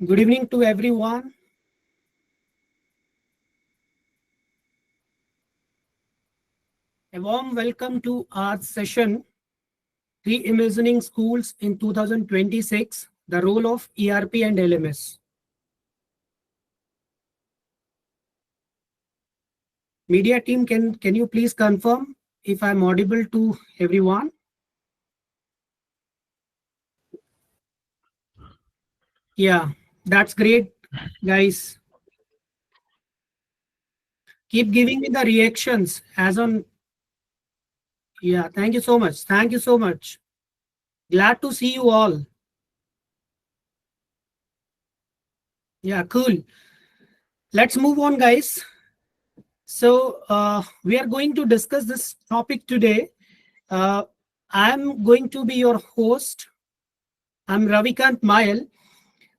Good evening to everyone. A warm welcome to our session, Reimagining Schools in 2026, the role of ERP and LMS. Media team, can you please confirm if I'm audible to everyone? Yeah, that's great, guys. Keep giving me the reactions as on. Yeah, thank you so much. Thank you so much. Glad to see you all. Yeah, cool. Let's move on, guys. So we are going to discuss this topic today. I'm going to be your host. I'm Ravikant Mayal,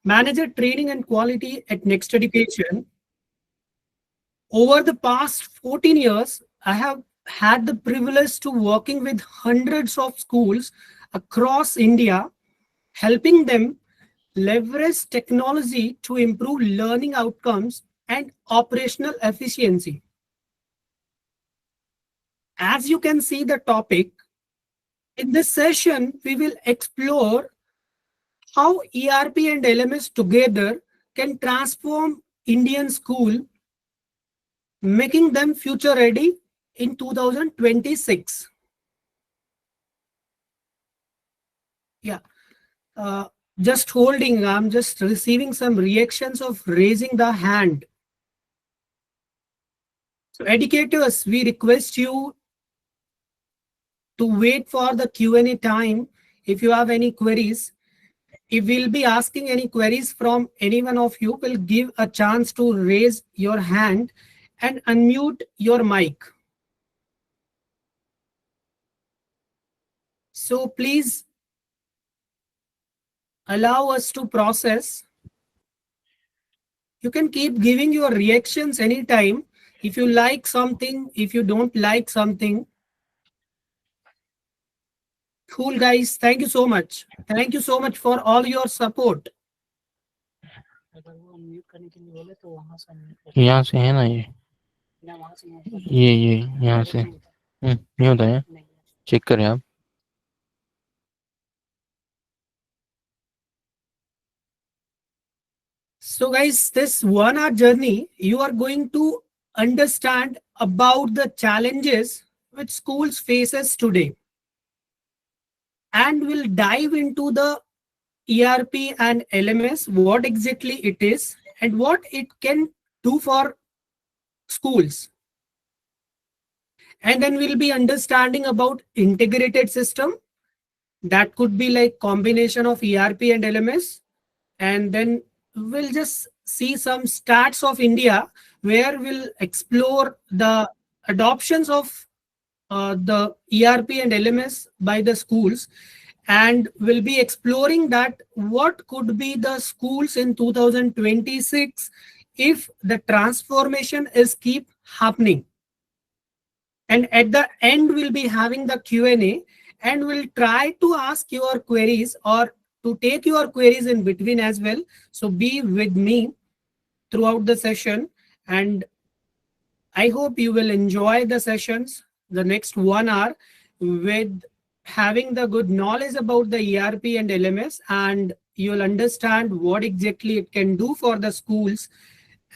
Manager Training and Quality at Next Education. Over the past 14 years, I have had the privilege to working with hundreds of schools across India, helping them leverage technology to improve learning outcomes and operational efficiency. As you can see the topic, in this session, we will explore how ERP and LMS together can transform Indian school, making them future ready in 2026. Yeah, just holding, I'm just receiving some reactions of raising the hand. So educators, we request you to wait for the Q&A time if you have any queries. If we'll be asking any queries from any one of you, will give a chance to raise your hand and unmute your mic. So please allow us to process. You can keep giving your reactions anytime. If you like something, if you don't like something. Cool, guys. Thank you so much. Thank you so much for all your support. यहाँ से है ना ये यहाँ से नहीं होता है, चेक करें आप. So guys, this 1 hour journey, you are going to understand about the challenges which schools faces today. And we'll dive into the ERP and LMS, what exactly it is and what it can do for schools. And then we'll be understanding about integrated system. That could be like combination of ERP and LMS. And then we'll just see some stats of India where we'll explore the adoptions of the ERP and LMS by the schools, and we'll be exploring that what could be the schools in 2026 if the transformation is keep happening. And at the end, we'll be having the Q&A, and we'll try to ask your queries or to take your queries in between as well. So be with me throughout the session, and I hope you will enjoy the sessions, the next 1 hour, with having the good knowledge about the ERP and LMS, and you'll understand what exactly it can do for the schools.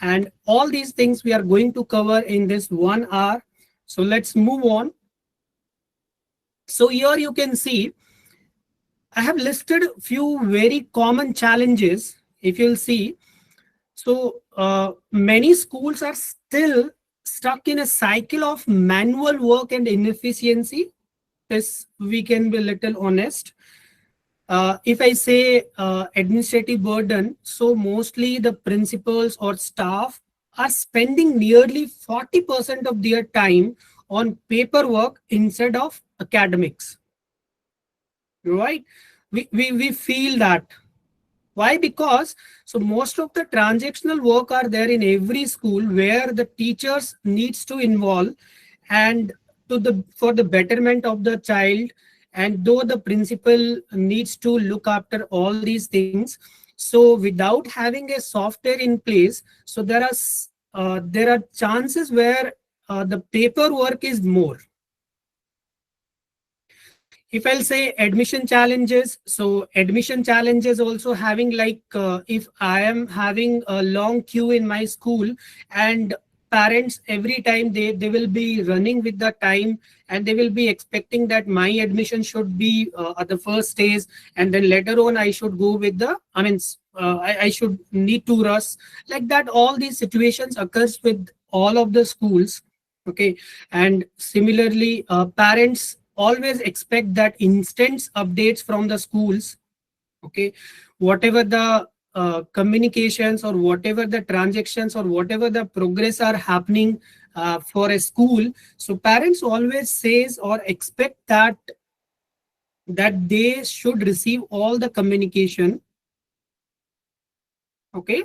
And all these things we are going to cover in this 1 hour. So let's move on. So here you can see, I have listed a few very common challenges, if you'll see. So many schools are still stuck in a cycle of manual work and inefficiency. This we can be a little honest. If I say administrative burden, so mostly the principals or staff are spending nearly 40% of their time on paperwork instead of academics. Right? We feel that. Why? Because so most of the transactional work are there in every school where the teachers needs to involve, and for the betterment of the child, and though the principal needs to look after all these things, So without having a software in place, so there are chances where the paperwork is more. If I'll say admission challenges, so admission challenges also having like if I am having a long queue in my school, and parents every time they will be running with the time, and they will be expecting that my admission should be at the first stage, and then later on I should go with the, I mean, I should need to rush like that. All these situations occurs with all of the schools. Okay. And similarly, parents always expect that instant updates from the schools. Okay. Whatever the communications or whatever the transactions or whatever the progress are happening for a school, so parents always says or expect that they should receive all the communication. Okay.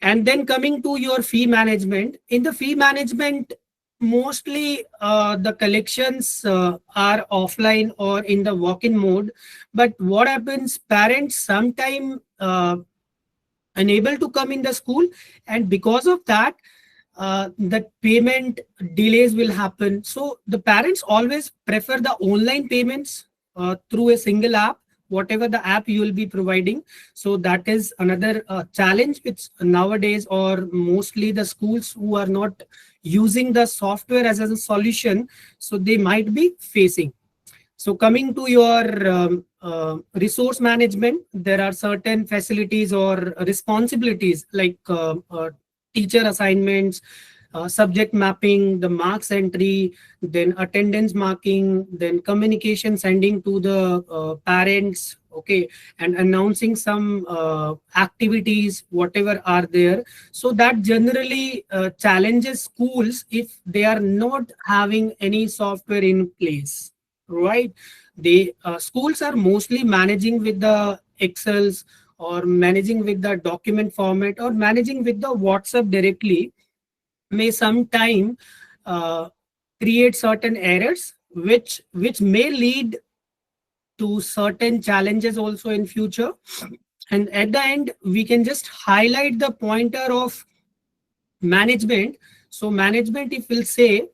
And then coming to your fee management, in the fee management, mostly the collections are offline or in the walk-in mode. But what happens, parents sometime unable to come in the school, and because of that, the payment delays will happen. So the parents always prefer the online payments through a single app, whatever the app you will be providing. So that is another challenge which nowadays, or mostly the schools who are not using the software as a solution, so they might be facing. So coming to your resource management, there are certain facilities or responsibilities like teacher assignments, subject mapping, the marks entry, then attendance marking, then communication sending to the parents, okay, and announcing some activities, whatever are there. So that generally challenges schools if they are not having any software in place, right? They schools are mostly managing with the Excels, or managing with the document format, or managing with the WhatsApp directly, may sometime uh, create certain errors which may lead to certain challenges also in future. And at the end, we can just highlight the pointer of management. So management, if we'll say,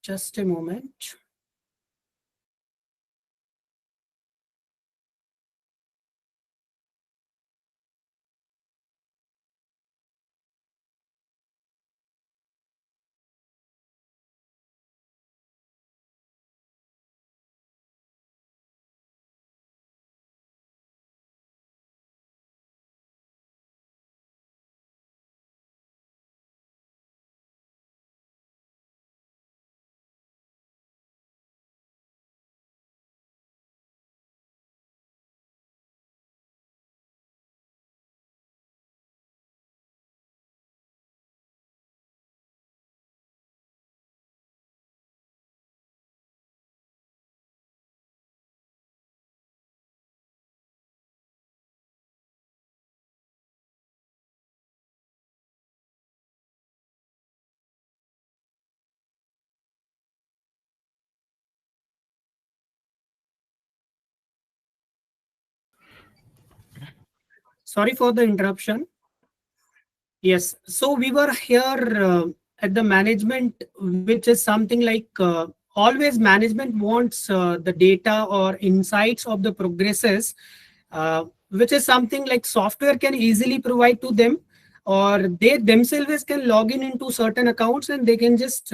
just a moment. Sorry for the interruption. Yes. So we were here at the management, which is something like always management wants the data or insights of the progresses, which is something like software can easily provide to them, or they themselves can log in into certain accounts, and they can just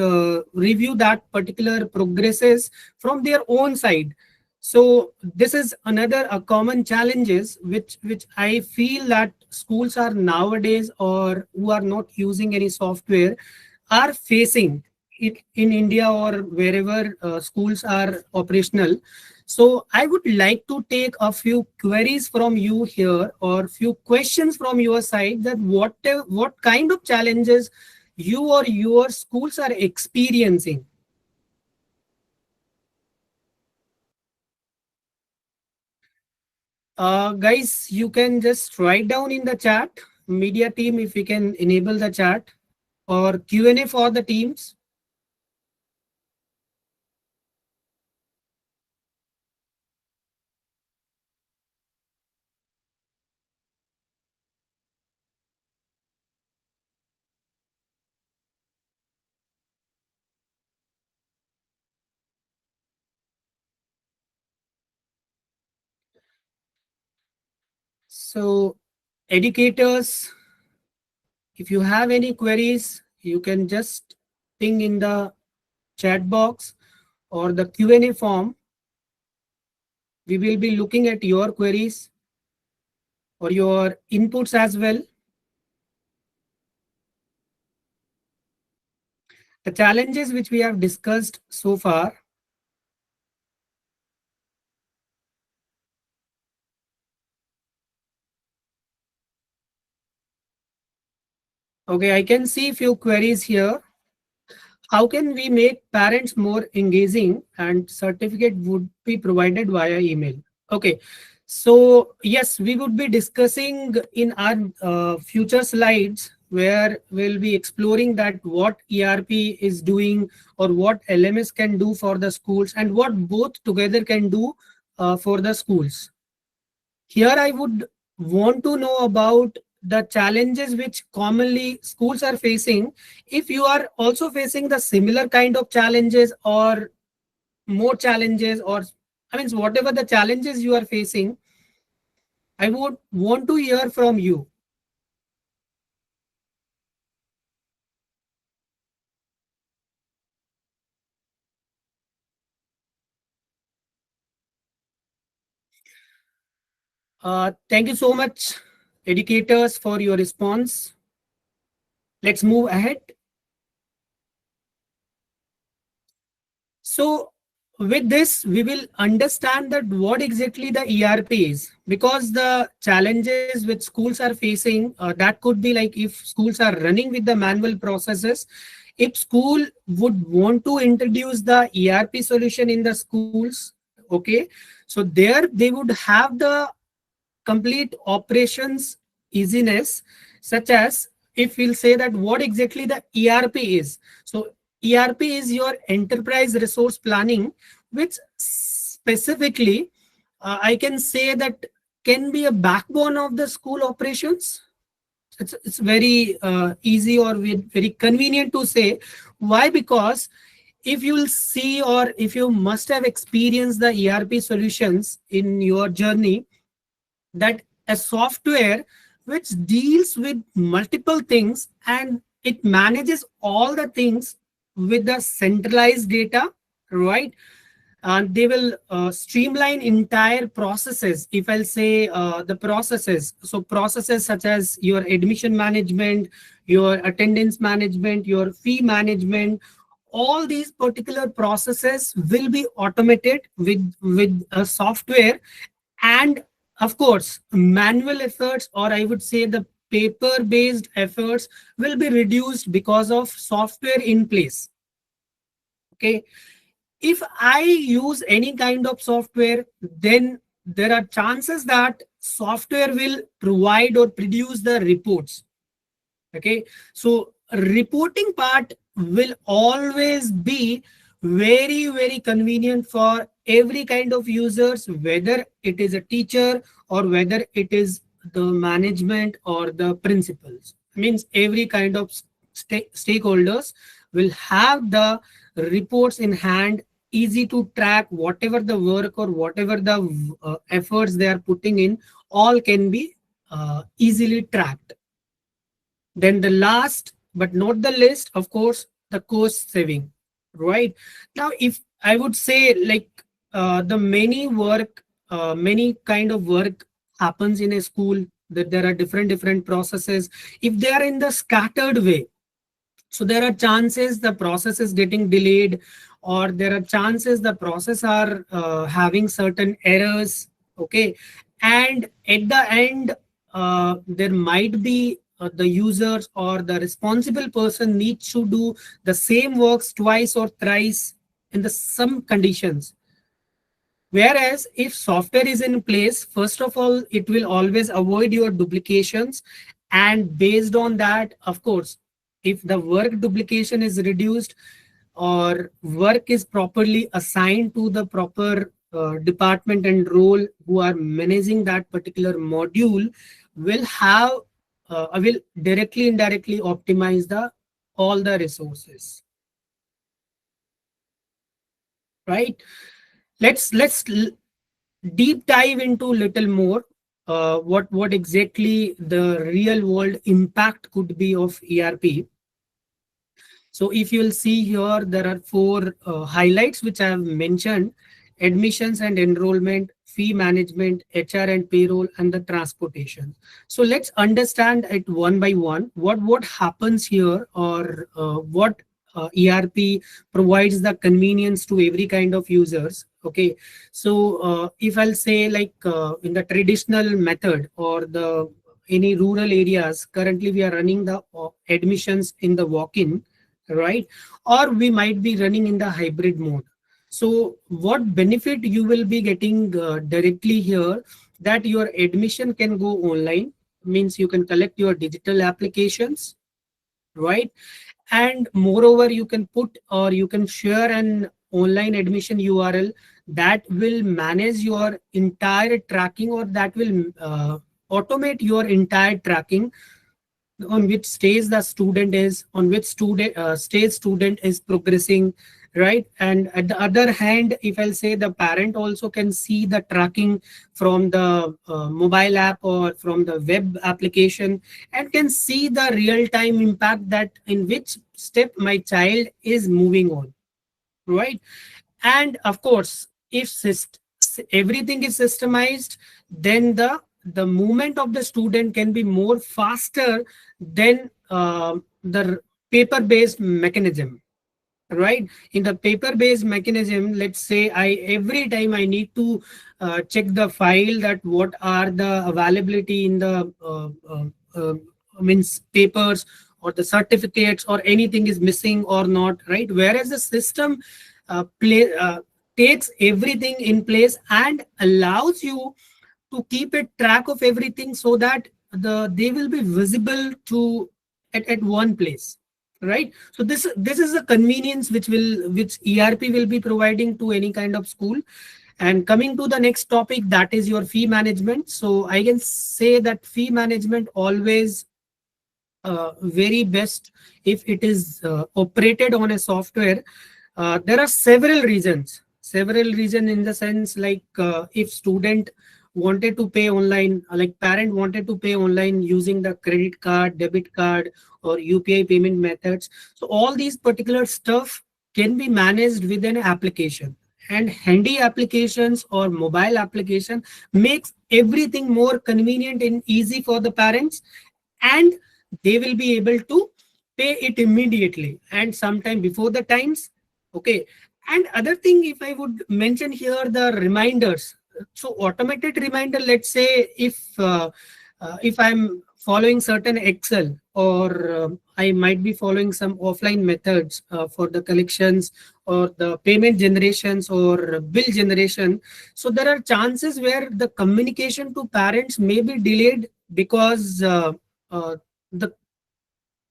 review that particular progresses from their own side. So this is another common challenges which I feel that schools are nowadays, or who are not using any software, are facing it in India or wherever schools are operational. So I would like to take a few queries from you here, or few questions from your side, that what kind of challenges you or your schools are experiencing. Guys, you can just write down in the chat. Media team, if we can enable the chat, or Q&A for the teams. So educators, if you have any queries, you can just ping in the chat box or the Q&A form. We will be looking at your queries or your inputs as well. The challenges which we have discussed so far. Okay, I can see few queries here. How can we make parents more engaging, and certificate would be provided via email? Okay, so yes, we would be discussing in our future slides where we'll be exploring that what ERP is doing or what LMS can do for the schools and what both together can do for the schools. Here I would want to know about the challenges which commonly schools are facing. If you are also facing the similar kind of challenges or more challenges, or I mean whatever the challenges you are facing, I would want to hear from you. Thank you so much, educators, for your response. Let's move ahead. So with this, we will understand that what exactly the ERP is, because the challenges which schools are facing, that could be like if schools are running with the manual processes, if school would want to introduce the ERP solution in the schools, okay, so there they would have the complete operations easiness, such as if we'll say that what exactly the ERP is. So ERP is your enterprise resource planning, which specifically I can say that can be a backbone of the school operations. It's very easy or very convenient to say. Why? Because if you will see, or if you must have experienced the ERP solutions in your journey, that a software which deals with multiple things and it manages all the things with the centralized data, right? And they will streamline entire processes. If I'll say the processes, so processes such as your admission management, your attendance management, your fee management, all these particular processes will be automated with a software. And of course, manual efforts, or I would say the paper based efforts, will be reduced because of software in place. Okay, if I use any kind of software, then there are chances that software will provide or produce the reports. Okay, so reporting part will always be very convenient for every kind of users, whether it is a teacher or whether it is the management or the principals. Means every kind of stakeholders will have the reports in hand, easy to track. Whatever the work or whatever the efforts they are putting in, all can be easily tracked. Then the last but not the least, of course, the cost saving, right? Now, if I would say like the many kind of work happens in a school, that there are different processes. If they are in the scattered way, so there are chances the process is getting delayed, or there are chances the process are having certain errors. Okay, and at the end there might be the users or the responsible person needs to do the same works twice or thrice in the some conditions. Whereas if software is in place, first of all, it will always avoid your duplications. And based on that, of course, if the work duplication is reduced or work is properly assigned to the proper department and role who are managing that particular module, will have will directly indirectly optimize the all the resources, right? Let's deep dive into little more. what exactly the real world impact could be of ERP. So if you'll see here, there are four highlights which I have mentioned: admissions and enrollment, fee management, HR and payroll, and the transportation. So let's understand it one by one. What happens here, or what ERP provides the convenience to every kind of users. Okay, so if I'll say, like, in the traditional method or the any rural areas, currently we are running the admissions in the walk-in, right? Or we might be running in the hybrid mode. So what benefit you will be getting directly here, that your admission can go online, means you can collect your digital applications, right? And moreover, you can put, or you can share an online admission URL that will manage your entire tracking, or that will automate your entire tracking, on which stage the student is, on which stage student is progressing, right? And at the other hand, if I'll say, the parent also can see the tracking from the mobile app or from the web application, and can see the real time impact, that in which step my child is moving on, right? And of course, if everything is systemized, then the movement of the student can be more faster than the paper based mechanism, right? In the paper based mechanism, let's say I every time I need to check the file, that what are the availability in the means papers or the certificates, or anything is missing or not, right? Whereas the system takes everything in place and allows you to keep a track of everything, so that they will be visible to at one place, right? So this is a convenience which ERP will be providing to any kind of school. And coming to the next topic, that is your fee management. So I can say that fee management always very best if it is operated on a software. There are several reasons in the sense, like, if student wanted to pay online, like parent wanted to pay online using the credit card, debit card, or UPI payment methods. So all these particular stuff can be managed within an application, and handy applications or mobile application makes everything more convenient and easy for the parents, and they will be able to pay it immediately and sometime before the times. Okay. And other thing, if I would mention here, the reminders. So automated reminder, let's say if I'm following certain Excel, or I might be following some offline methods for the collections or the payment generations or bill generation. So there are chances where the communication to parents may be delayed, because the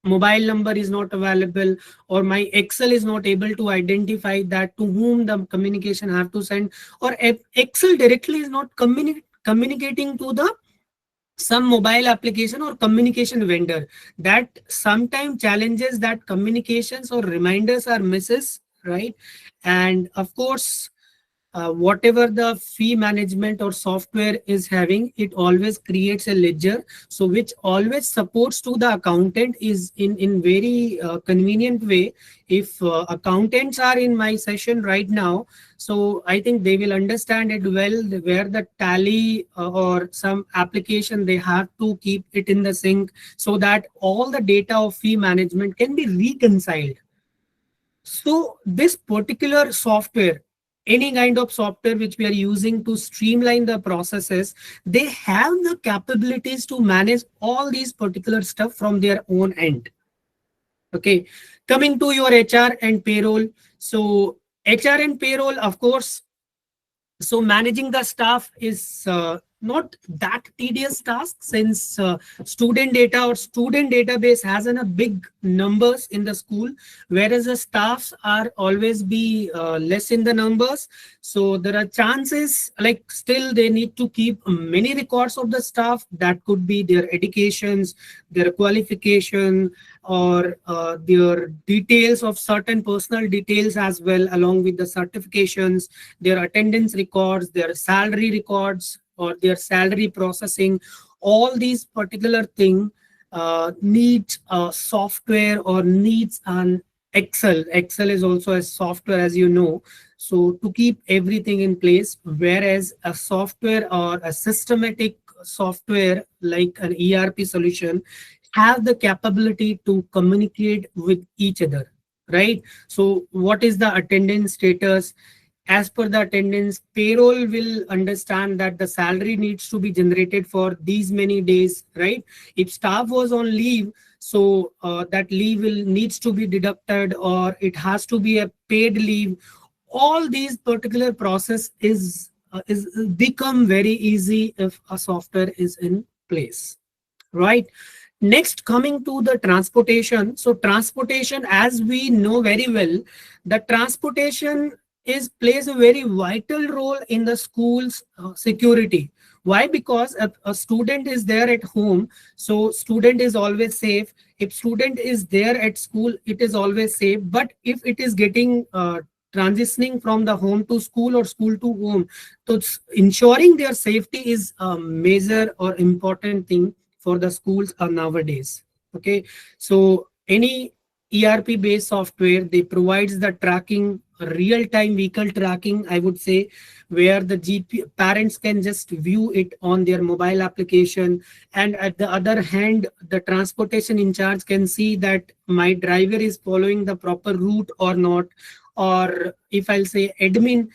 mobile number is not available, or my Excel is not able to identify that to whom the communication have to send, or Excel directly is not communicating to the some mobile application or communication vendor. That sometimes challenges that communications or reminders are misses, right? And of course, whatever the fee management or software is having, it always creates a ledger, so which always supports to the accountant is in very convenient way. If accountants are in my session right now, so I think they will understand it well, where the tally or some application, they have to keep it in the sync, so that all the data of fee management can be reconciled. So this particular software, any kind of software which we are using to streamline the processes, they have the capabilities to manage all these particular stuff from their own end. Okay, coming to your HR and payroll. So HR and payroll, of course, so managing the staff is not that tedious task, since student data or student database has a big numbers in the school, whereas the staffs are always be less in the numbers. So there are chances, like, still they need to keep many records of the staff. That could be their educations, their qualification, or their details of certain personal details as well, along with the certifications, their attendance records, their salary records, or their salary processing, all these particular thing needs a software or needs an Excel is also a software, as you know, so to keep everything in place, whereas a software or a systematic software like an ERP solution have the capability to communicate with each other, right? So what is the attendance status? As per the attendance, payroll will understand that the salary needs to be generated for these many days, right? If staff was on leave, so that leave will needs to be deducted, or it has to be a paid leave. All these particular process is become very easy if a software is in place, right? Next, coming to the transportation. So transportation, as we know very well, the transportation is plays a very vital role in the school's security. Why? Because a student is there at home, so student is always safe. If student is there at school, it is always safe. But if it is getting transitioning from the home to school or school to home, so ensuring their safety is a major or important thing for the schools nowadays. Okay, so any ERP based software, they provides the tracking, real time vehicle tracking, I would say, where the parents can just view it on their mobile application, and at the other hand, the transportation in charge can see that my driver is following the proper route or not. Or if I'll say admin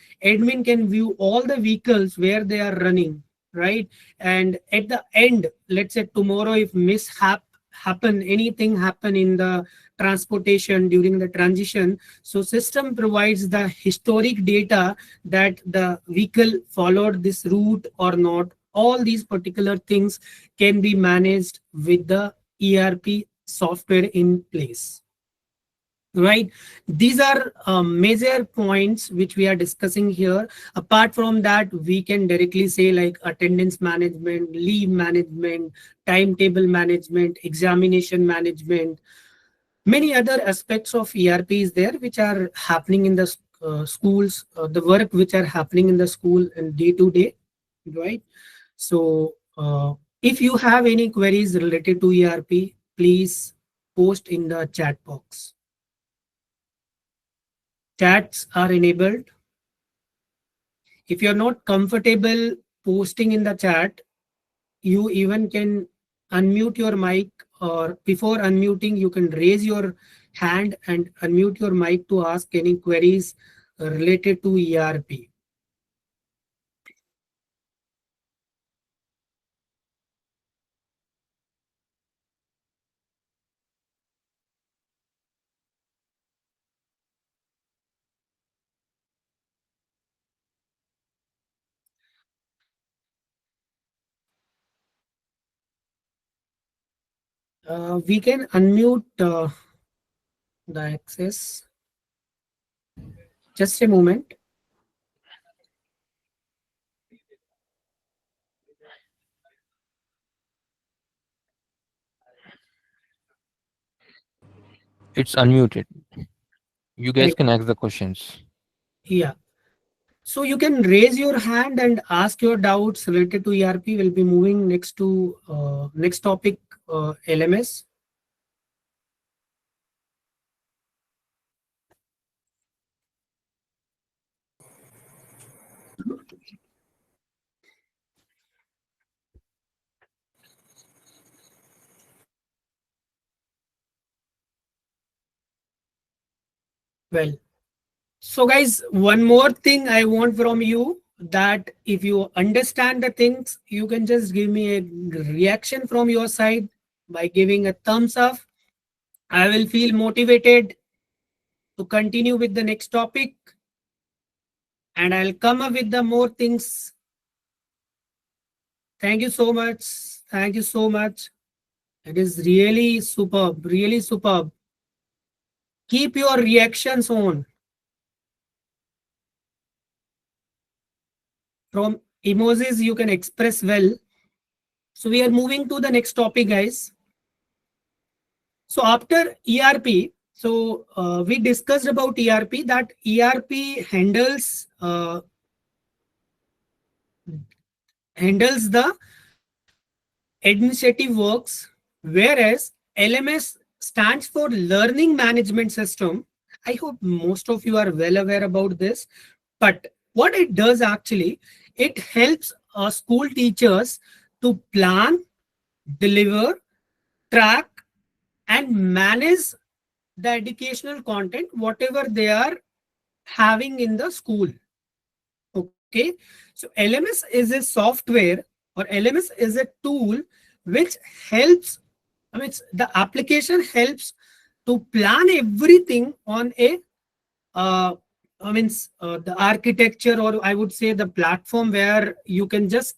can view all the vehicles where they are running, right? And at the end, let's say tomorrow, if mishap happen, anything happen in the transportation during the transition, so system provides the historic data that the vehicle followed this route or not. All these particular things can be managed with the ERP software in place, right? These are major points which we are discussing here. Apart from that, we can directly say like attendance management, leave management, timetable management, examination management, many other aspects of ERP is there which are happening in the schools, the work which are happening in the school and day to day, right? So if you have any queries related to ERP, please post in the chat box. Chats are enabled. If you're not comfortable posting in the chat, you even can unmute your mic, or before unmuting, you can raise your hand and unmute your mic to ask any queries related to ERP. We can unmute the access. Just a moment. It's unmuted. You guys Correct. can ask the questions. Yeah. So you can raise your hand and ask your doubts related to ERP. We'll be moving next to next topic, LMS. Well, so guys, one more thing I want from you, that if you understand the things, you can just give me a reaction from your side by giving a thumbs up. I will feel motivated to continue with the next topic, and I'll come up with the more things. Thank you so much. Thank you so much. It is really superb, really superb. Keep your reactions on. From emojis, you can express well. So we are moving to the next topic, guys. So after ERP, so we discussed about ERP, that ERP handles handles the administrative works, whereas LMS stands for Learning Management System. I hope most of you are well aware about this. But what it does actually, it helps school teachers to plan, deliver, track, and manage the educational content, whatever they are having in the school. Okay, so LMS is a software, or LMS is a tool which helps, I mean, the application helps to plan everything on a the architecture, or I would say the platform where you can just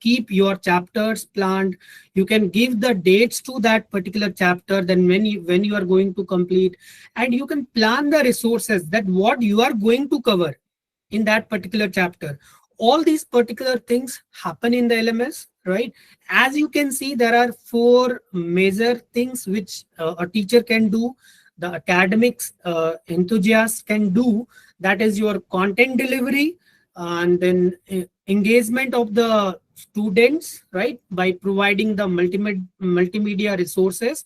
keep your chapters planned. You can give the dates to that particular chapter, then when you are going to complete, and you can plan the resources that what you are going to cover in that particular chapter. All these particular things happen in the LMS, right? As you can see, there are four major things which a teacher can do, the academics enthusiast can do. That is your content delivery, and then engagement of the students, right, by providing the multimedia resources,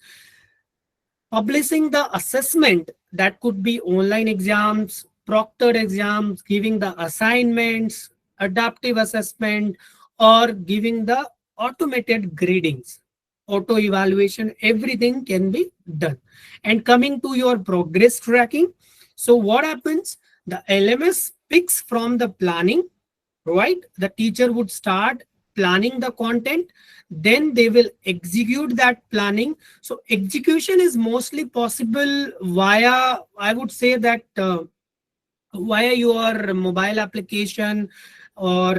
publishing the assessment, that could be online exams, proctored exams, giving the assignments, adaptive assessment, or giving the automated gradings, auto evaluation, everything can be done. And coming to your progress tracking, so what happens, the LMS picks from the planning, right? The teacher would start planning the content, then they will execute that planning. So execution is mostly possible via, I would say that via your mobile application, or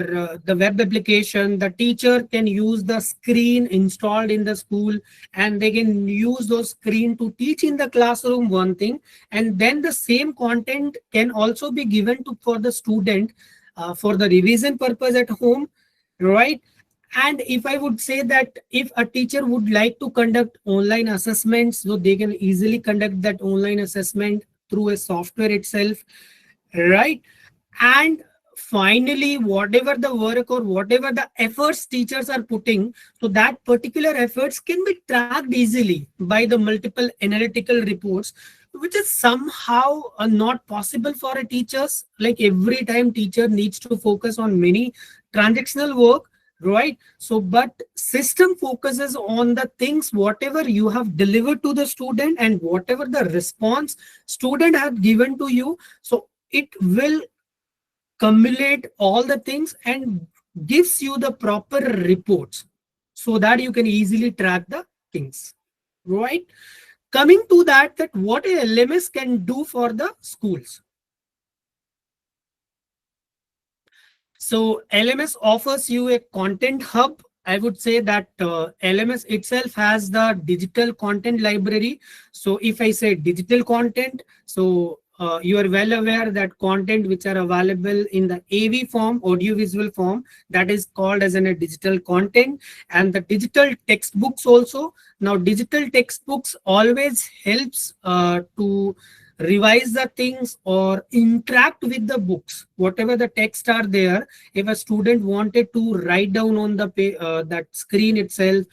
the web application. The teacher can use the screen installed in the school, and they can use those screen to teach in the classroom one thing, and then the same content can also be given to for the student for the revision purpose at home, right? And if I would say that if a teacher would like to conduct online assessments, so they can easily conduct that online assessment through a software itself, right? And finally, whatever the work or whatever the efforts teachers are putting, so that particular efforts can be tracked easily by the multiple analytical reports, which is somehow not possible for a teachers. Like every time teacher needs to focus on many transactional work, right? So but system focuses on the things whatever you have delivered to the student, and whatever the response student have given to you. So it will cumulate all the things and gives you the proper reports, so that you can easily track the things, right? Coming to that what a LMS can do for the schools. So LMS offers you a content hub. I would say that LMS itself has the digital content library. So if I say digital content, so you are well aware that content which are available in the AV form, audiovisual form, that is called as a digital content. And the digital textbooks also. Now digital textbooks always helps to revise the things or interact with the books, whatever the text are there. If a student wanted to write down on the that screen itself,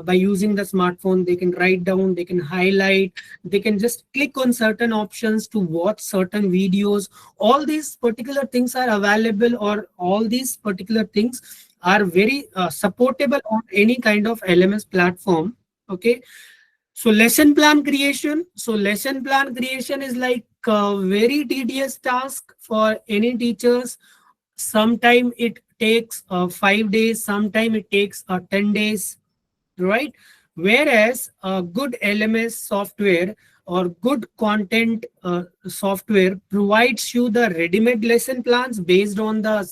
by using the smartphone, they can write down, they can highlight, they can just click on certain options to watch certain videos. All these particular things are available, or all these particular things are very supportable on any kind of LMS platform. Okay, so lesson plan creation. So lesson plan creation is like a very tedious task for any teachers. Sometime it takes 5 days, sometime it takes 10 days, right? Whereas a good LMS software or good content software provides you the ready-made lesson plans based on the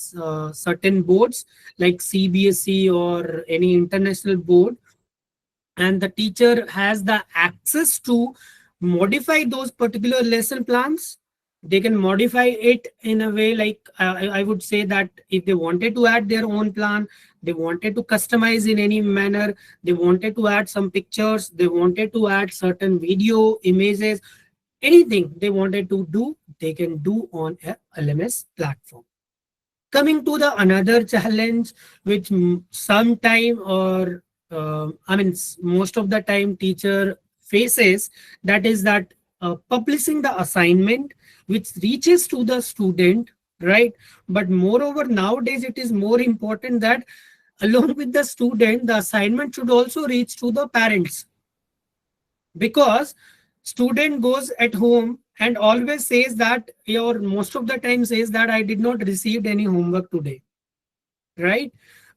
certain boards like CBSE or any international board, and the teacher has the access to modify those particular lesson plans. They can modify it in a way like I would say that if they wanted to add their own plan, they wanted to customize in any manner, they wanted to add some pictures, they wanted to add certain video images, anything they wanted to do, they can do on a LMS platform. Coming to the another challenge, which sometime or most of the time teacher faces, that is that publishing the assignment which reaches to the student, right? But moreover, nowadays it is more important that along with the student, the assignment should also reach to the parents, because student goes at home and always says that, or most of the time says that, I did not receive any homework today, right?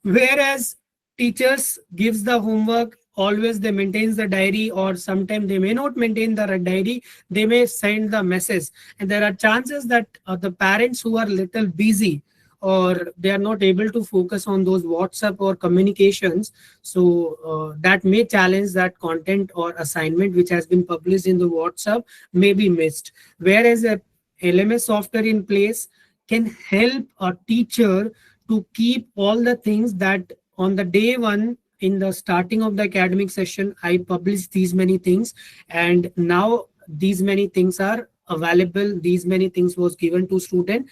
Whereas teachers gives the homework, always they maintains the diary, or sometimes they may not maintain the diary, they may send the message. And there are chances that the parents who are little busy, or they are not able to focus on those WhatsApp or communications, so that may challenge that content or assignment which has been published in the WhatsApp may be missed. Whereas a LMS software in place can help a teacher to keep all the things that on the day one, in the starting of the academic session, I published these many things, and now these many things are available, these many things was given to student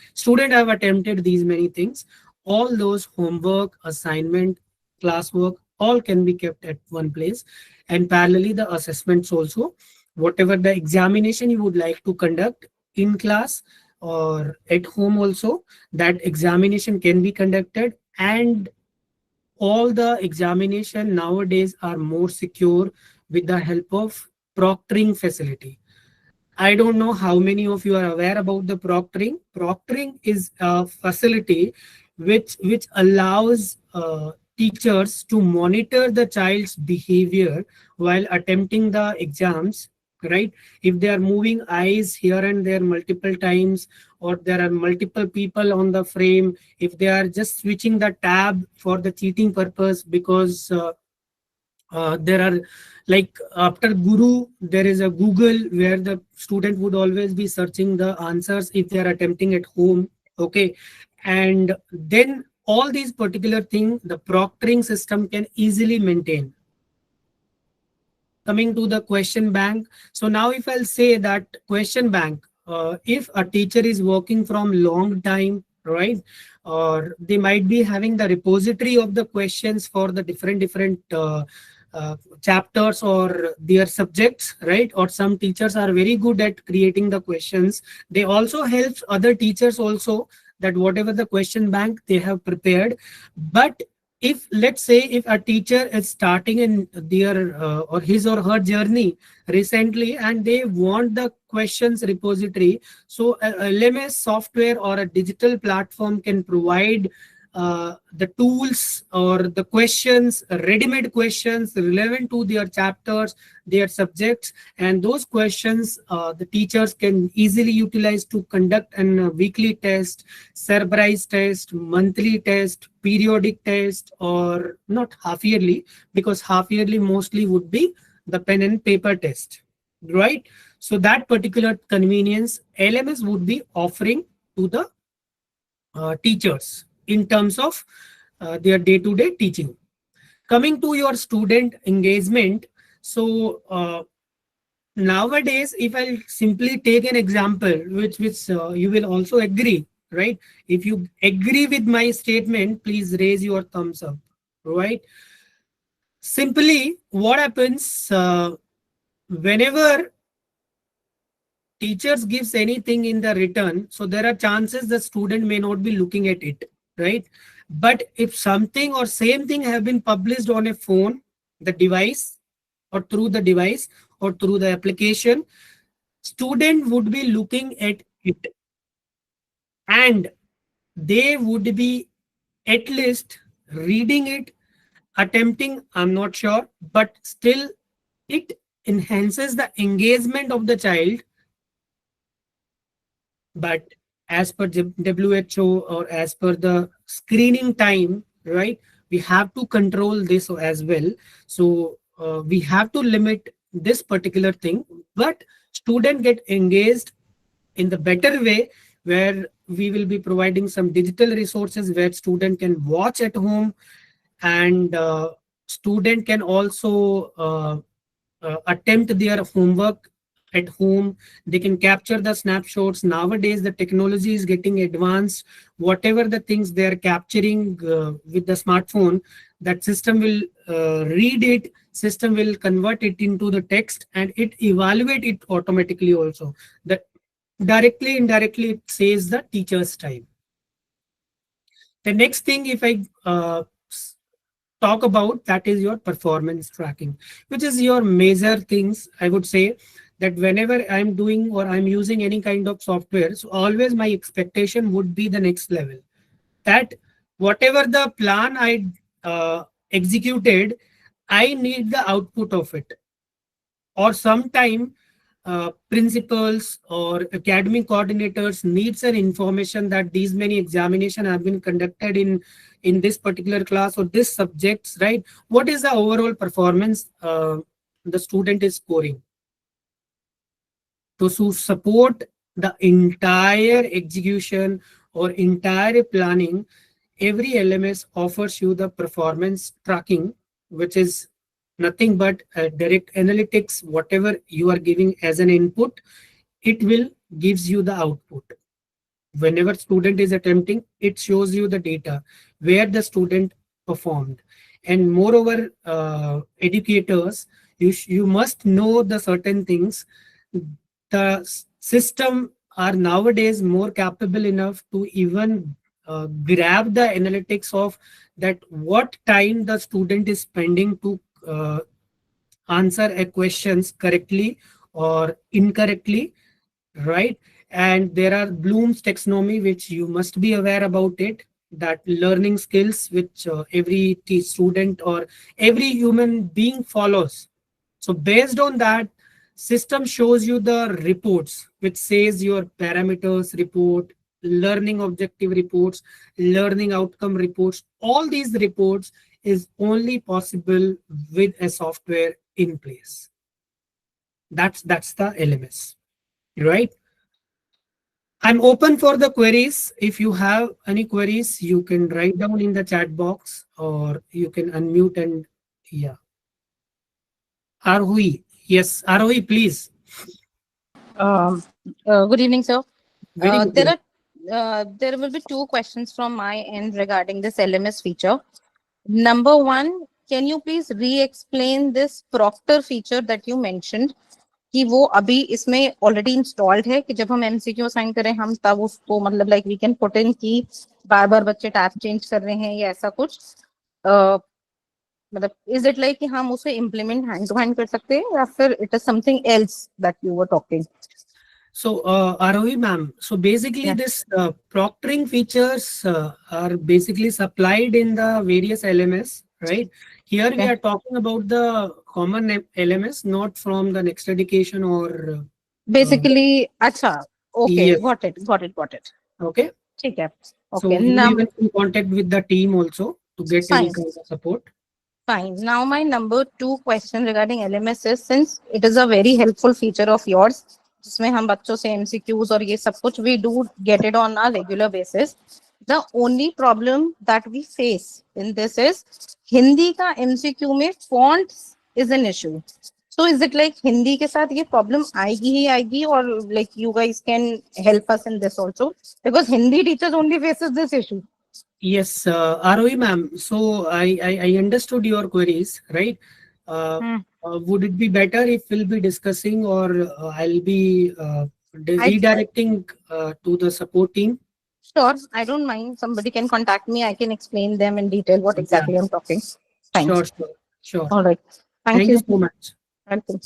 have attempted these many things. All those homework, assignment, classwork, all can be kept at one place. And parallelly the assessments also, whatever the examination you would like to conduct in class or at home also, that examination can be conducted. And all the examination nowadays are more secure with the help of proctoring facility. I don't know how many of you are aware about the proctoring. Proctoring is a facility which allows teachers to monitor the child's behavior while attempting the exams, right? If they are moving eyes here and there multiple times, or there are multiple people on the frame, if they are just switching the tab for the cheating purpose, because there are, like, after Guru there is a Google where the student would always be searching the answers if they are attempting at home. Okay, and then all these particular things the proctoring system can easily maintain. Coming to the question bank, so now if I'll say that question bank, if a teacher is working from long time, right, or they might be having the repository of the questions for the different chapters or their subjects, right? Or some teachers are very good at creating the questions. They also help other teachers also, that whatever the question bank they have prepared. But if, let's say, if a teacher is starting in their or his or her journey recently and they want the questions repository, so a LMS software or a digital platform can provide the tools or the questions, ready-made questions relevant to their chapters, their subjects, and those questions the teachers can easily utilize to conduct a weekly test, surprise test, monthly test, periodic test, or not half yearly, because half yearly mostly would be the pen and paper test, right? So that particular convenience LMS would be offering to the teachers in terms of their day-to-day teaching. Coming to your student engagement, so nowadays, if I'll simply take an example, which you will also agree, right? If you agree with my statement, please raise your thumbs up, right? Simply, what happens whenever teachers gives anything in the return, so there are chances the student may not be looking at it, right? But if something or same thing have been published on a phone, the device, or through the device, or through the application, student would be looking at it, and they would be at least reading it, attempting, I'm not sure, but still it enhances the engagement of the child. But as per WHO, or as per the screening time, right, we have to control this as well. So we have to limit this particular thing, but student get engaged in the better way, where we will be providing some digital resources where student can watch at home, and student can also attempt their homework at home. They can capture the snapshots. Nowadays the technology is getting advanced. Whatever the things they are capturing with the smartphone, that system will read it, system will convert it into the text, and it evaluate it automatically also. That directly indirectly it saves the teacher's time. The next thing, if I talk about, that is your performance tracking, which is your major things. I would say that whenever I'm doing or I'm using any kind of software, so always my expectation would be the next level, that whatever the plan I executed, I need the output of it. Or sometime principals or academic coordinators needs an information that these many examination have been conducted in this particular class or this subjects, right? What is the overall performance the student is scoring? To support the entire execution or entire planning, every LMS offers you the performance tracking, which is nothing but direct analytics. Whatever you are giving as an input, it will gives you the output. Whenever student is attempting, it shows you the data where the student performed. And moreover, educators, you must know the certain things. The system are nowadays more capable enough to even grab the analytics of that what time the student is spending to answer a questions correctly or incorrectly, right? And there are Bloom's taxonomy, which you must be aware about it, that learning skills which every student or every human being follows. So based on that, system shows you the reports, which says your parameters report, learning objective reports, learning outcome reports. All these reports is only possible with a software in place. That's the LMS, right? I'm open for the queries. If you have any queries, you can write down in the chat box or you can unmute and yeah. Arohi, yes, Arohi, please. Um, Good evening, sir. Very There good. are there will be two questions from my end regarding this LMS feature. Number one, can you please re-explain this Proctor feature that you mentioned? कि वो अभी इसमें already installed है कि जब हम MCQ assign करें हम तब उसको मतलब like we can put in कि बार बार बच्चे टैब चेंज कर रहे हैं या ऐसा कुछ मतलब इज इट लाइक कि हम उसे इम्प्लीमेंट हैंड टू हैंड कर सकते हैं या फिर it is something else that you were talking. So, Arohi ma'am, so basically Yeah. this proctoring features are basically supplied in the various LMS, right? Here we Okay. are talking about the common LMS, not from the next education or basically अच्छा okay yes, got it okay. ठीक है So okay you will now even in contact with the team also to get any fine kind of support. fine. Now my number two question regarding LMS is since it is a very helpful feature of yours जिसमें हम बच्चों से MCQs और ये सब कुछ we do get it on a regular basis. The only problem that we face in this is Hindi का MCQ में fonts is an issue. So is it like Hindi के साथ ये problem आएगी ही आएगी or like you guys can help us in this also because Hindi teachers only faces this issue. Yes, ROE ma'am. So I understood your queries, right? Uh, Hmm. would it be better if we'll be discussing or I'll be I redirecting to the support team? Sure, I don't mind. Somebody can contact me. I can explain them in detail what Yeah, exactly I'm talking. Fine. sure, sure, sure. All right. Thank Thank you you. so much. Welcome.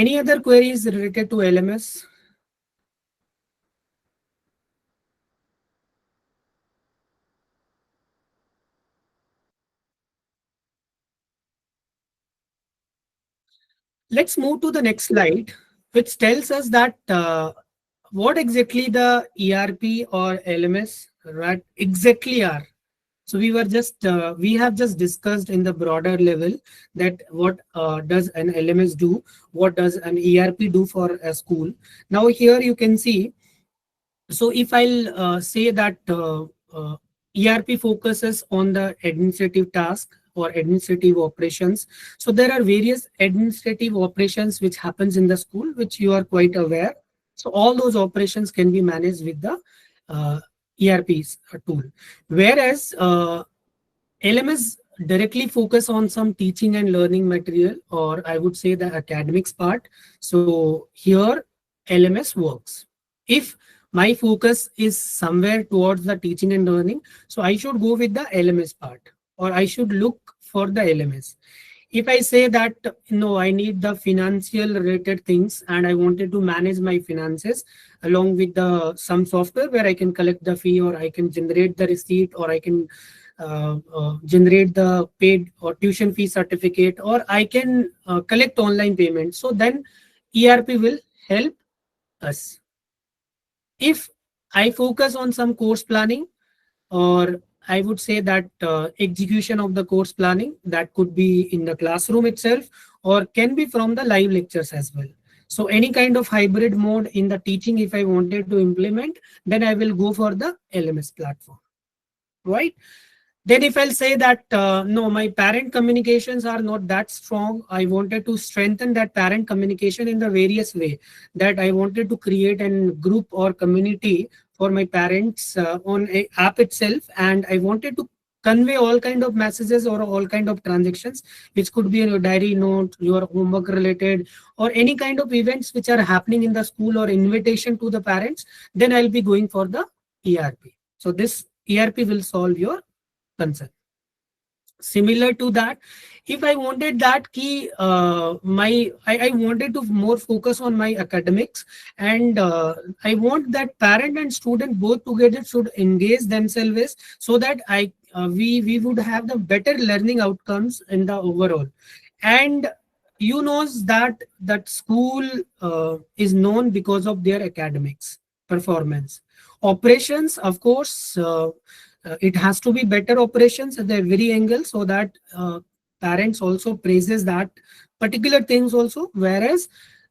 Any other queries related to LMS? Let's move to the next slide, which tells us that what exactly the ERP or LMS right exactly are. So we have just discussed in the broader level that what does an LMS do, what does an ERP do for a school. Now here you can see. So if I'll say that ERP focuses on the administrative task or administrative operations. So there are various administrative operations which happens in the school, which you are quite aware. So all those operations can be managed with the ERP's tool. Whereas LMS directly focus on some teaching and learning material, or I would say the academics part. So here LMS works. If my focus is somewhere towards the teaching and learning, so I should go with the LMS part, or I should look for the LMS. If I say that, no, I need the financial related things and I wanted to manage my finances along with the some software where I can collect the fee, or I can generate the receipt, or I can generate the paid or tuition fee certificate, or I can collect online payment. So then ERP will help us. If I focus on some course planning, or I would say that execution of the course planning, that could be in the classroom itself, or can be from the live lectures as well. So any kind of hybrid mode in the teaching, if I wanted to implement, then I will go for the LMS platform, right? Then if I'll say that, no, my parent communications are not that strong, I wanted to strengthen that parent communication in the various way, that I wanted to create a group or community for my parents on a app itself, and I wanted to convey all kind of messages or all kind of transactions, which could be in your diary note, your homework related, or any kind of events which are happening in the school, or invitation to the parents, then I'll be going for the ERP. So this ERP will solve your concern. Similar to that, if I wanted that key, I wanted to more focus on my academics, and I want that parent and student both together should engage themselves, so that we would have the better learning outcomes in the overall. And you knows that school is known because of their academics performance. Operations, of course, it has to be better operations at every angle, so that parents also praises that particular things also, whereas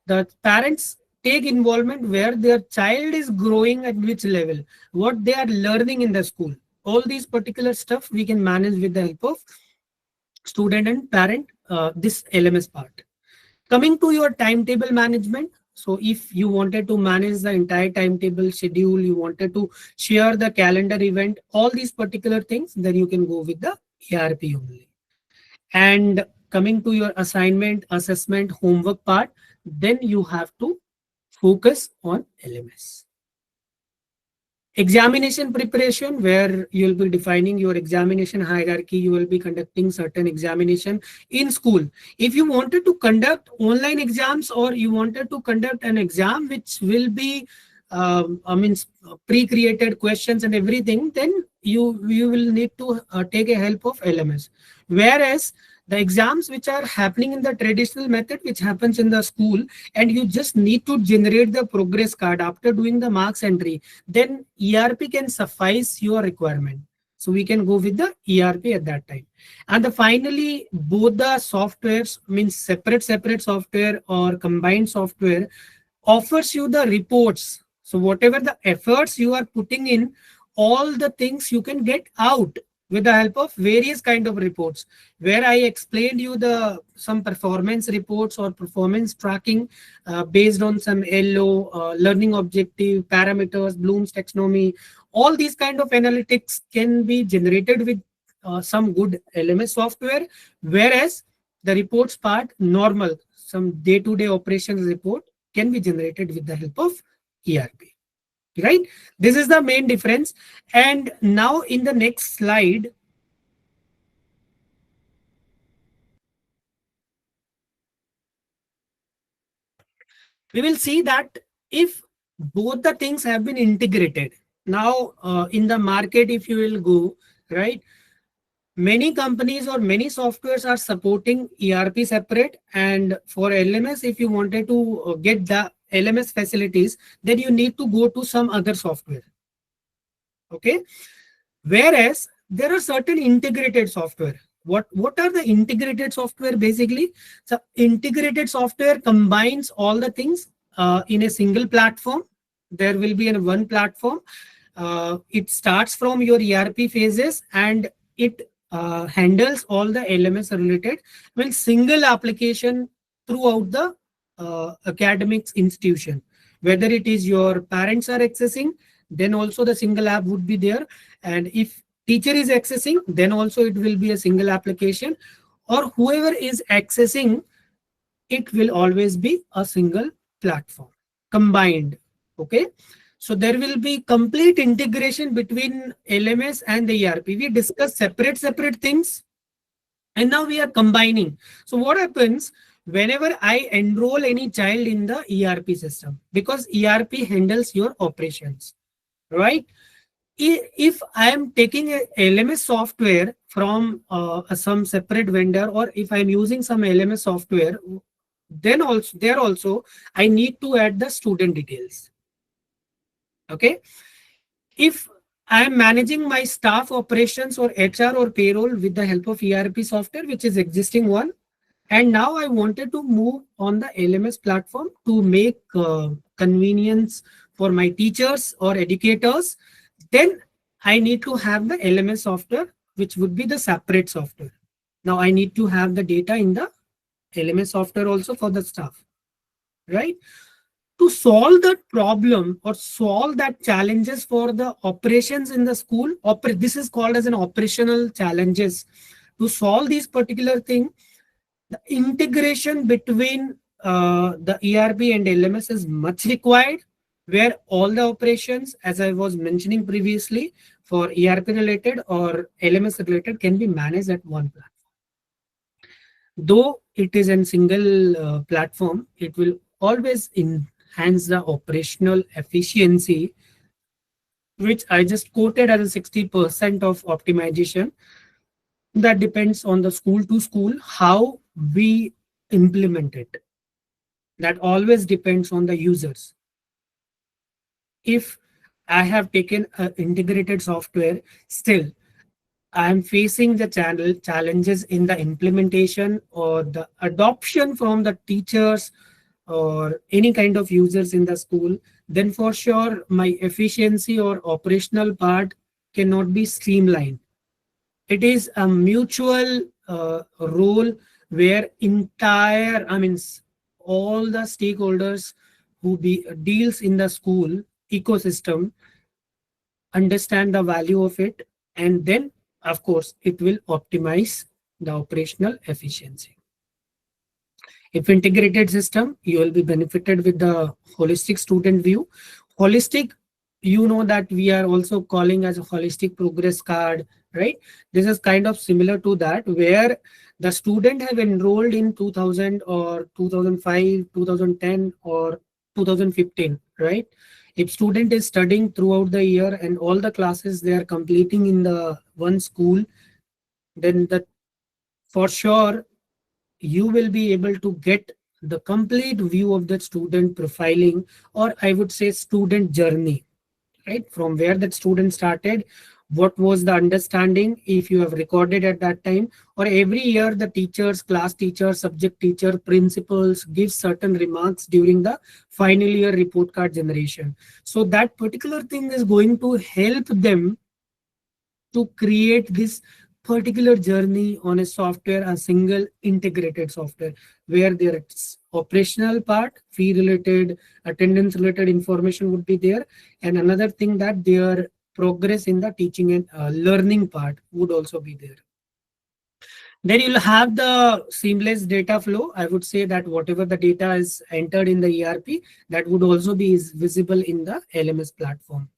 the parents take involvement where their child is growing at which level, what they are learning in the school. All these particular stuff we can manage with the help of student and parent, this LMS part. Coming to your timetable management, so if you wanted to manage the entire timetable schedule, you wanted to share the calendar event, all these particular things, then you can go with the ERP only. And coming to your assignment, assessment, homework part, then you have to focus on LMS. Examination preparation, where you'll be defining your examination hierarchy, you will be conducting certain examination in school. If you wanted to conduct online exams, or you wanted to conduct an exam which will be pre-created questions and everything, then you will need to take a help of LMS. Whereas the exams which are happening in the traditional method, which happens in the school, and you just need to generate the progress card after doing the marks entry, then ERP can suffice your requirement. So we can go with the ERP at that time. And finally, both the softwares, means separate software or combined software, offers you the reports. So whatever the efforts you are putting in, all the things you can get out with the help of various kind of reports, where I explained you some performance reports or performance tracking based on some LO, learning objective, parameters, Bloom's taxonomy. All these kind of analytics can be generated with some good LMS software, whereas the reports part, normal, some day-to-day operations report, can be generated with the help of ERP. Right? This is the main difference. And now in the next slide, we will see that if both the things have been integrated. Now in the market, if you will go, right, many companies or many softwares are supporting ERP separate, and for LMS, if you wanted to get the LMS facilities, then you need to go to some other software. Okay, whereas there are certain integrated software. What are the integrated software? Basically, so integrated software combines all the things in a single platform. There will be in one platform. It starts from your ERP phases, and it handles all the LMS related, well, single application throughout the academics institution. Whether it is your parents are accessing, then also the single app would be there. And if teacher is accessing, then also it will be a single application, or whoever is accessing, it will always be a single platform combined. Okay. So there will be complete integration between LMS and the ERP. We discussed separate things, and now we are combining. So what happens whenever I enroll any child in the ERP system, because ERP handles your operations, right? If I am taking a LMS software from some separate vendor, or if I'm using some LMS software, then also I need to add the student details. Okay. If I am managing my staff operations or HR or payroll with the help of ERP software, which is existing one, and now I wanted to move on the LMS platform to make convenience for my teachers or educators, then I need to have the LMS software, which would be the separate software. Now I need to have the data in the LMS software also for the staff, right? To solve that problem or solve that challenges for the operations in the school, this is called as an operational challenges. To solve these particular thing, the integration between the ERP and LMS is much required, where all the operations, as I was mentioning previously, for ERP related or LMS related can be managed at one platform. Though it is a single platform, it will always enhance the operational efficiency, which I just quoted as a 60% of optimization. That depends on the school to school, how we implement it. That always depends on the users. If I have taken an integrated software, still I am facing the challenges in the implementation or the adoption from the teachers or any kind of users in the school, then for sure my efficiency or operational part cannot be streamlined. It is a mutual role where all the stakeholders who deals in the school ecosystem understand the value of it, and then of course it will optimize the operational efficiency. If integrated system, you will be benefited with the holistic student view. Holistic, you know that we are also calling as a holistic progress card, right? This is kind of similar to that, where the student have enrolled in 2000 or 2005, 2010 or 2015, right? If student is studying throughout the year and all the classes they are completing in the one school, then for sure you will be able to get the complete view of the student profiling, or I would say student journey, right? From where that student started, what was the understanding, if you have recorded at that time, or every year the teachers, class teacher, subject teacher, principals give certain remarks during the final year report card generation. So that particular thing is going to help them to create this particular journey on a software, a single integrated software, where their operational part, fee related, attendance related information would be there. And another thing, that their progress in the teaching and learning part would also be there. Then you'll have the seamless data flow. I would say that whatever the data is entered in the ERP, that would also be visible in the LMS platform.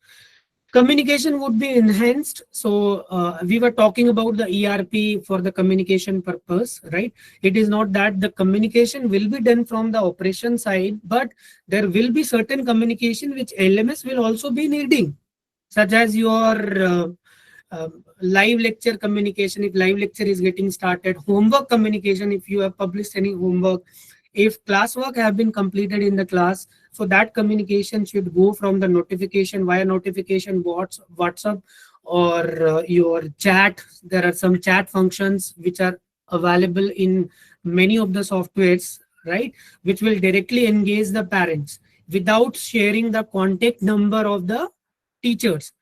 Communication would be enhanced. So we were talking about the ERP for the communication purpose, right? It is not that the communication will be done from the operation side, but there will be certain communication which LMS will also be needing, such as your live lecture communication, if live lecture is getting started, homework communication, if you have published any homework, if classwork have been completed in the class, so that communication should go from the notification, via notification bots, WhatsApp, or your chat. There are some chat functions which are available in many of the softwares, right, which will directly engage the parents without sharing the contact number of the teachers.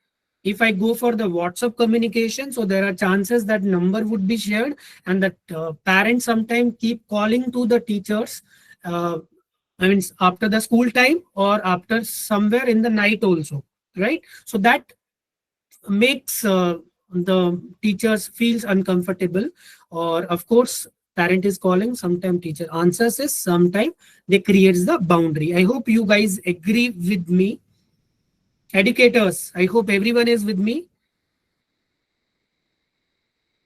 If I go for the WhatsApp communication, so there are chances that number would be shared, and that parents sometimes keep calling to the teachers. I mean, after the school time or after somewhere in the night also, right? So that makes the teachers feels uncomfortable. Or of course, parent is calling, sometime teacher answers is, sometime they creates the boundary. I hope you guys agree with me. Educators, I hope everyone is with me.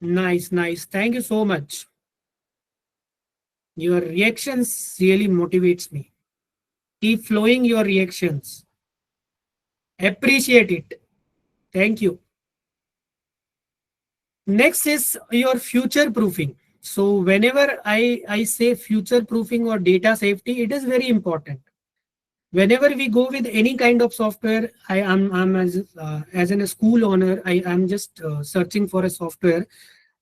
Nice, nice. Thank you so much. Your reactions really motivates me. Keep flowing your reactions. Appreciate it. Thank you. Next is your future proofing. So whenever I say future proofing or data safety, it is very important. Whenever we go with any kind of software, I'm as in a school owner, I am just searching for a software,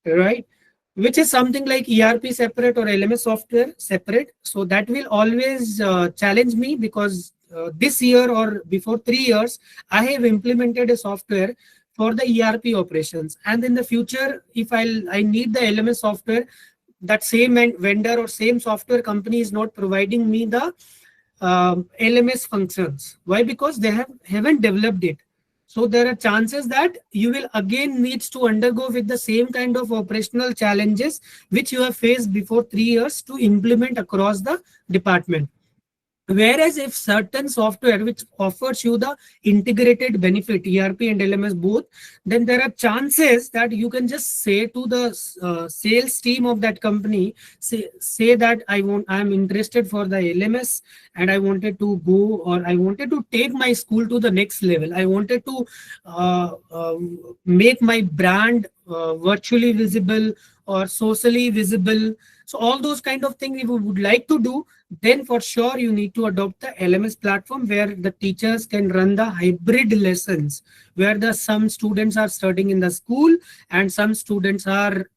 right? Which is something like ERP separate or LMS software separate. So that will always challenge me, because this year or before 3 years, I have implemented a software for the ERP operations. And in the future, if I need the LMS software, that same vendor or same software company is not providing me the LMS functions. Why? Because they haven't developed it. So there are chances that you will again needs to undergo with the same kind of operational challenges which you have faced before 3 years to implement across the department. Whereas if certain software which offers you the integrated benefit, ERP and LMS both, then there are chances that you can just say to the sales team of that company, say that I'm interested for the LMS, and I wanted to go, or I wanted to take my school to the next level. I wanted to make my brand virtually visible or socially visible. So all those kind of things if you would like to do, then for sure you need to adopt the LMS platform, where the teachers can run the hybrid lessons, where some students are studying in the school and some students are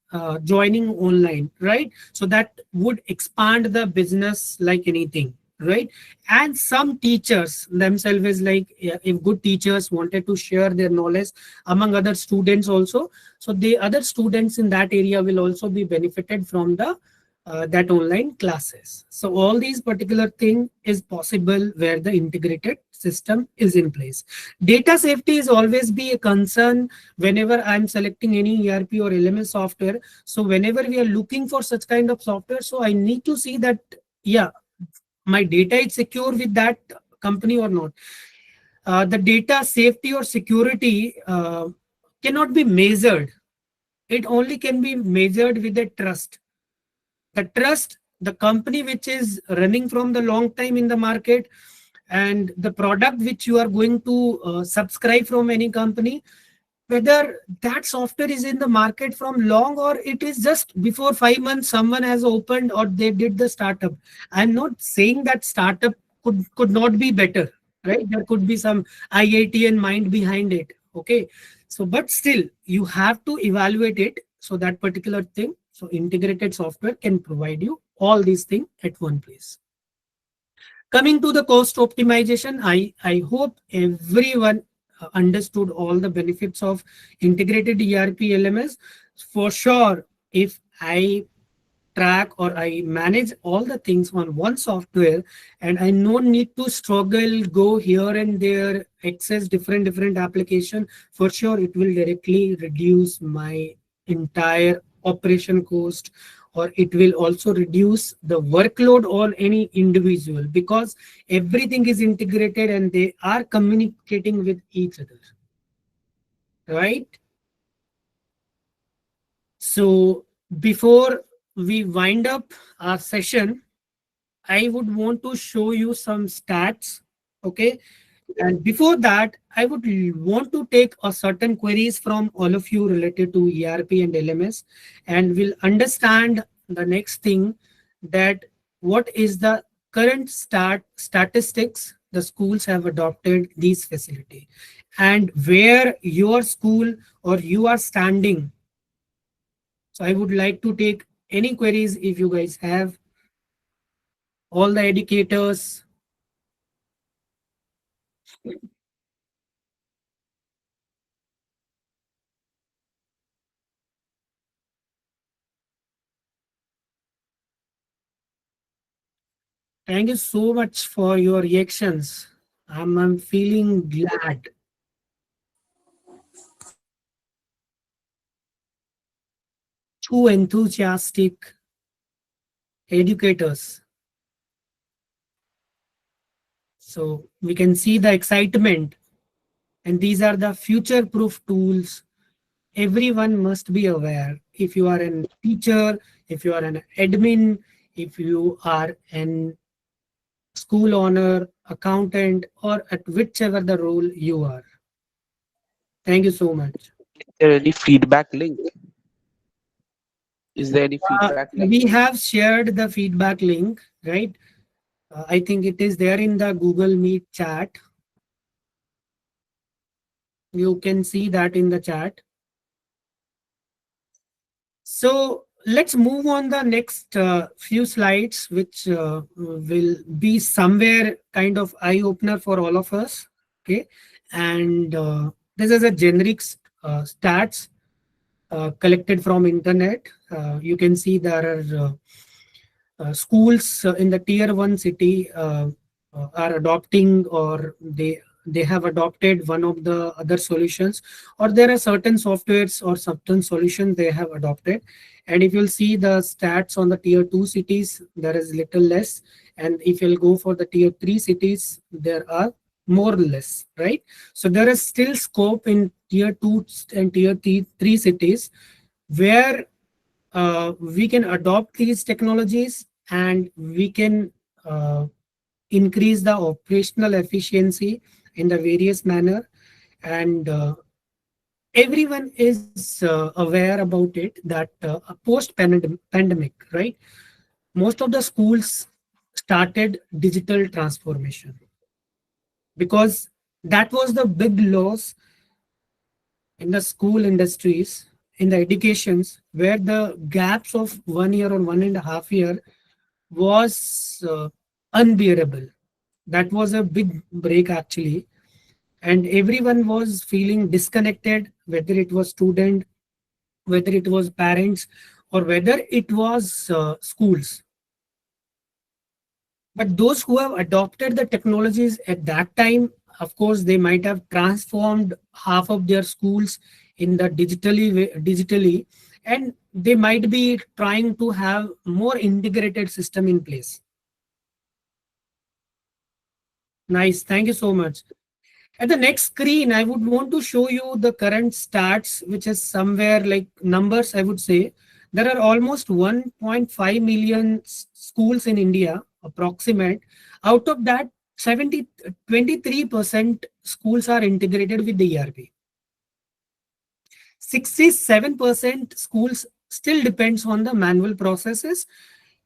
joining online, right? So that would expand the business like anything, right? And some teachers themselves is like, if good teachers wanted to share their knowledge among other students also, so the other students in that area will also be benefited from the that online classes. So all these particular thing is possible where the integrated system is in place. Data safety is always be a concern whenever I'm selecting any ERP or LMS software. So whenever we are looking for such kind of software, so I need to see that, yeah, my data is secure with that company or not. The data safety or security cannot be measured. It only can be measured with the trust. The trust, the company which is running from the long time in the market, and the product which you are going to subscribe from any company, whether that software is in the market from long, or it is just before 5 months someone has opened or they did the startup. I'm not saying that startup could not be better, right? There could be some IIT mind behind it, okay? So but still you have to evaluate it. So that particular thing, so integrated software can provide you all these things at one place. Coming to the cost optimization, I hope everyone understood all the benefits of integrated ERP LMS. For sure, if I track or I manage all the things on one software, and I no need to struggle, go here and there, access different application, for sure it will directly reduce my entire operation cost, or it will also reduce the workload on any individual, because everything is integrated and they are communicating with each other, right? So before we wind up our session, I would want to show you some stats, okay? And before that, I would want to take a certain queries from all of you related to ERP and LMS, and we'll understand the next thing, that what is the current statistics the schools have adopted these facility, and where your school or you are standing. So I would like to take any queries if you guys have, all the educators. Thank you so much for your reactions. I'm feeling glad. Two enthusiastic educators. So we can see the excitement, and these are the future proof tools. Everyone must be aware. If you are a teacher, if you are an admin, if you are an school owner, accountant, or at whichever the role you are. Thank you so much. Is there any feedback link? Is there any feedback link? We have shared the feedback link, right? I think it is there in the Google Meet chat. You can see that in the chat. So let's move on the next few slides, which will be somewhere kind of eye opener for all of us. Okay, and this is a generic stats collected from internet. You can see there are schools in the tier 1 city are adopting, or they have adopted one of the other solutions, or there are certain softwares or certain solutions they have adopted. And if you'll see the stats on the tier 2 cities, there is little less, and if you'll go for the tier 3 cities, there are more or less, right? So there is still scope in tier 2 and tier 3 cities where we can adopt these technologies, and we can increase the operational efficiency in the various manner. And everyone is aware about it, that post pandemic, right, most of the schools started digital transformation, because that was the big loss in the school industries, in the educations, where the gaps of 1 year or 1.5 year was unbearable. That was a big break actually, and everyone was feeling disconnected, whether it was student, whether it was parents, or whether it was schools. But those who have adopted the technologies at that time, of course, they might have transformed half of their schools in the digitally, and they might be trying to have more integrated system in place. Nice, thank you so much. At the next screen, I would want to show you the current stats, which is somewhere like numbers, I would say. There are almost 1.5 million schools in India, approximate. Out of that, 23% schools are integrated with the ERP. 67% schools still depends on the manual processes.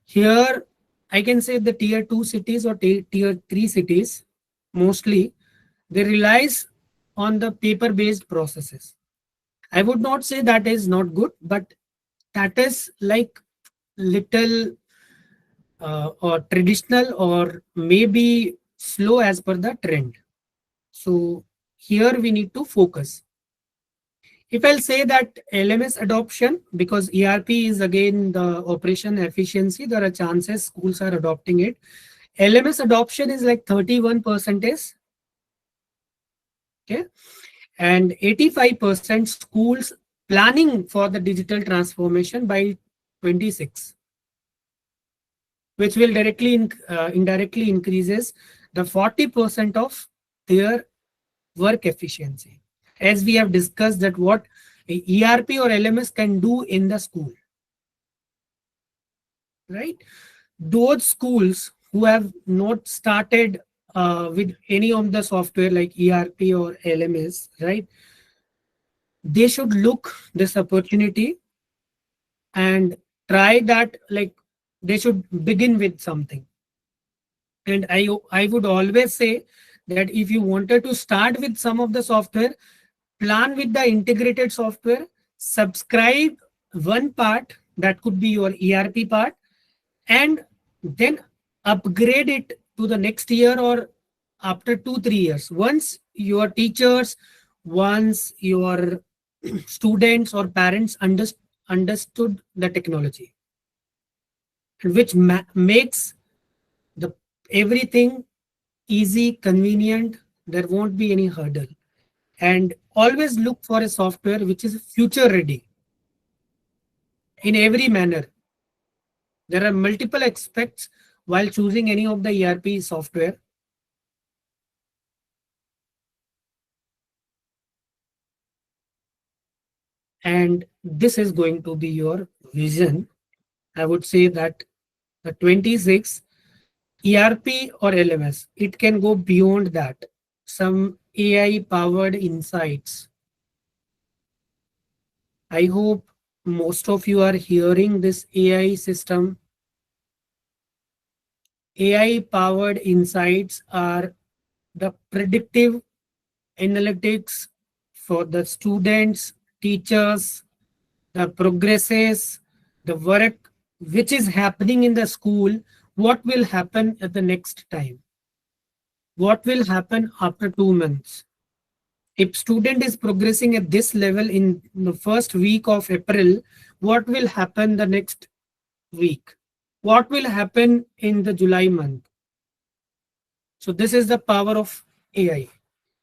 Here, I can say the tier 2 cities or tier 3 cities, mostly, they relies on the paper-based processes. I would not say that is not good, but that is like little or traditional, or maybe slow as per the trend. So here we need to focus. If I'll say that LMS adoption, because ERP is again the operation efficiency, there are chances schools are adopting it. LMS adoption is like 31%. Okay, and 85% schools planning for the digital transformation by 26, which will indirectly increases the 40% of their work efficiency, as we have discussed that what a ERP or LMS can do in the school, right? Those schools who have not started with any of the software like ERP or LMS, right, they should look this opportunity and try that. Like, they should begin with something. And I would always say that if you wanted to start with some of the software, plan with the integrated software, subscribe one part, that could be your ERP part, and then upgrade it to the next year or after 2-3 years. Once your teachers, once your students or parents understood the technology, which makes the everything easy, convenient. There won't be any hurdle. And always look for a software which is future ready in every manner. There are multiple aspects while choosing any of the ERP software. And this is going to be your vision. I would say that the 26 ERP or LMS, it can go beyond that. Some AI powered insights. I hope most of you are hearing this AI system. AI powered insights are the predictive analytics for the students, teachers, the progresses, the work which is happening in the school, what will happen at the next time? What will happen after 2 months? If student is progressing at this level in the first week of April, what will happen the next week? What will happen in the July month? So this is the power of AI.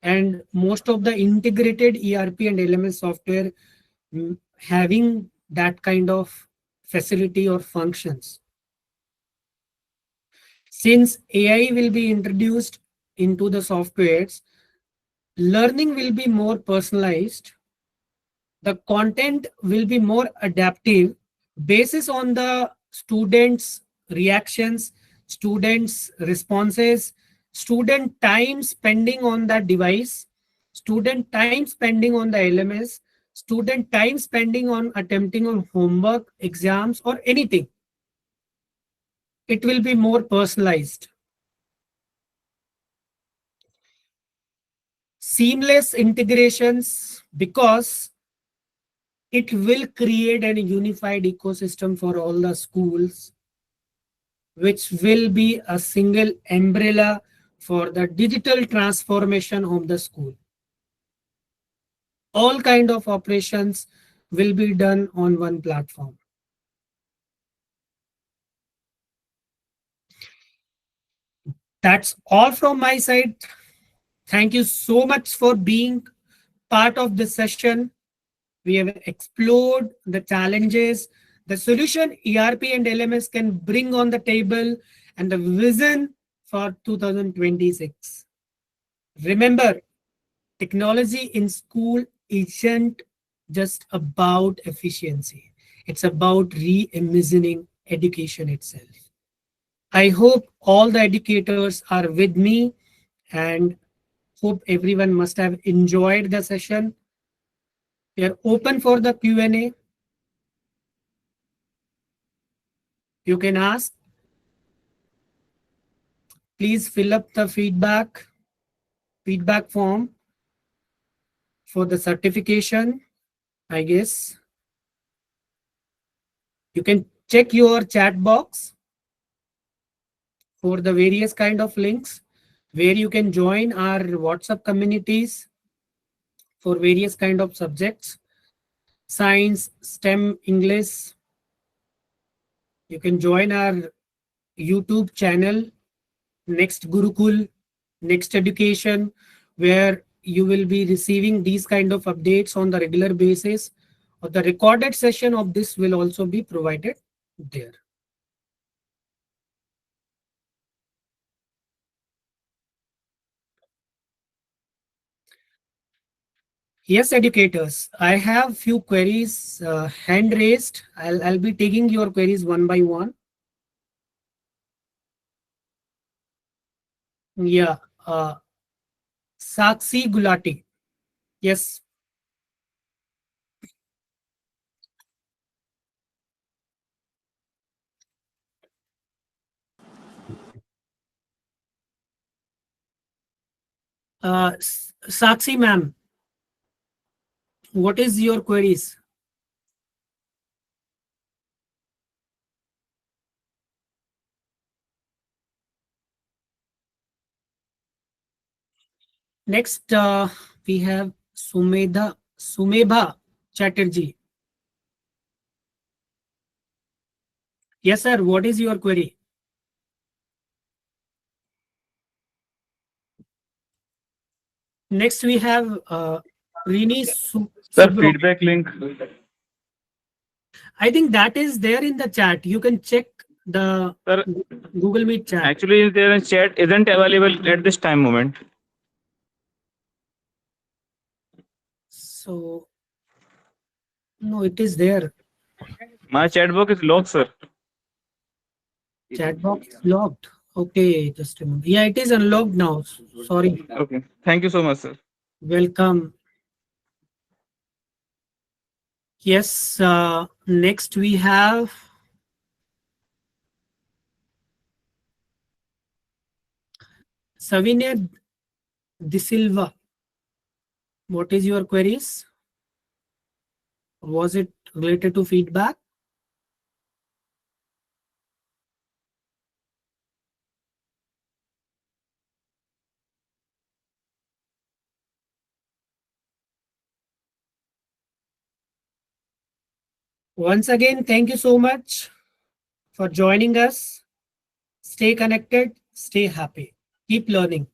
And most of the integrated ERP and LMS software having that kind of facility or functions. Since AI will be introduced into the softwares, learning will be more personalized. The content will be more adaptive basis on the students' reactions, students' responses, student time spending on that device, student time spending on the LMS, student time spending on attempting on homework, exams, or anything. It will be more personalized. Seamless integrations, because it will create a unified ecosystem for all the schools, which will be a single umbrella for the digital transformation of the school. All kind of operations will be done on one platform. That's all from my side. Thank you so much for being part of this session. We have explored the challenges, the solution ERP and LMS can bring on the table, and the vision for 2026. Remember, technology in school isn't just about efficiency. It's about reimagining education itself. I hope all the educators are with me, and hope everyone must have enjoyed the session. We are open for the Q&A. You can ask. Please fill up the feedback form for the certification. I guess you can check your chat box for the various kind of links where you can join our WhatsApp communities for various kind of subjects, science, STEM, English. You can join our YouTube channel, Next Gurukul, Next Education, where you will be receiving these kind of updates on the regular basis. Or the recorded session of this will also be provided there. Yes, educators, I have few queries hand raised. I'll be taking your queries one by one. Yeah, Sakshi Gulati. Yes. Sakshi ma'am, what is your queries? Next, we have Sumebha Chatterjee. Yes, sir. What is your query? Next we have Rini Sir, Subro. feedback link. I think that is there in the chat. You can check the Sir, Google Meet chat. actually, their chat isn't available at this time moment. So no, it is there. My chat box is locked, sir. Chat box is locked. Okay, just a moment. Yeah, it is unlocked now. Sorry. Okay. Thank you so much, sir. Welcome. Yes. Next we have Savinay De Silva. What is your queries? Was it related to feedback? Once again, thank you so much for joining us. Stay connected, stay happy, keep learning.